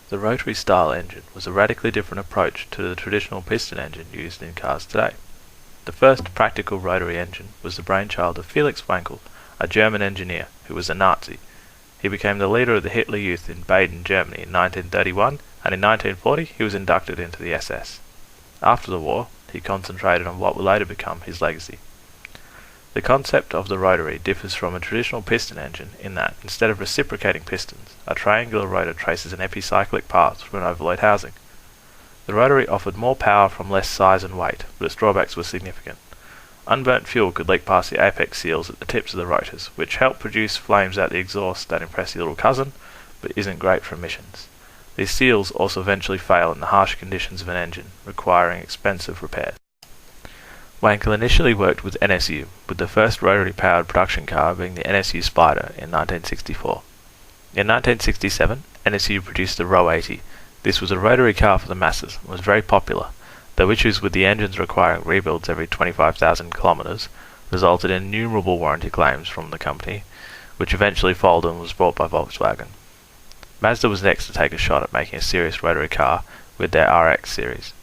The rotary-style engine was a radically different approach to the traditional piston engine used in cars today. The first practical rotary engine was the brainchild of Felix Wankel, a German engineer who was a Nazi. He became the leader of the Hitler Youth in Baden, Germany in 1931, and in 1940 he was inducted into the SS. After the war, he concentrated on what would later become his legacy. The concept of the rotary differs from a traditional piston engine in that, instead of reciprocating pistons, a triangular rotor traces an epicyclic path through an overload housing. The rotary offered more power from less size and weight, but its drawbacks were significant. Unburnt fuel could leak past the apex seals at the tips of the rotors, which helped produce flames out the exhaust that impress your little cousin, but isn't great for emissions. These seals also eventually fail in the harsh conditions of an engine, requiring expensive repairs. Wankel initially worked with NSU, with the first rotary-powered production car being the NSU Spider in 1964. In 1967, NSU produced the Row 80. This was a rotary car for the masses and was very popular, though issues with the engines requiring rebuilds every 25,000 kilometers resulted in innumerable warranty claims from the company, which eventually folded and was bought by Volkswagen. Mazda was next to take a shot at making a serious rotary car with their RX series.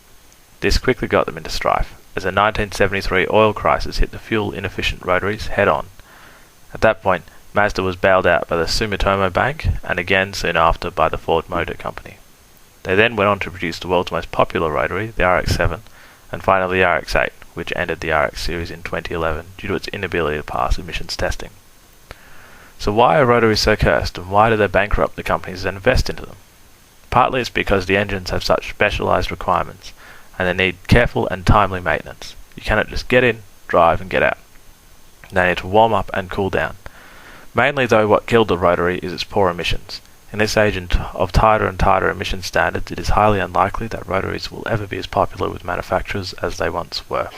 This quickly got them into strife, as the 1973 oil crisis hit the fuel-inefficient rotaries head-on. At that point, Mazda was bailed out by the Sumitomo Bank, and again soon after by the Ford Motor Company. They then went on to produce the world's most popular rotary, the RX-7, and finally the RX-8, which ended the RX series in 2011 due to its inability to pass emissions testing. So why are rotaries so cursed, and why do they bankrupt the companies that invest into them? Partly it's because the engines have such specialised requirements, and they need careful and timely maintenance. You cannot just get in, drive and get out. They need to warm up and cool down. Mainly though, what killed the rotary is its poor emissions. In this age of tighter and tighter emission standards, it is highly unlikely that rotaries will ever be as popular with manufacturers as they once were.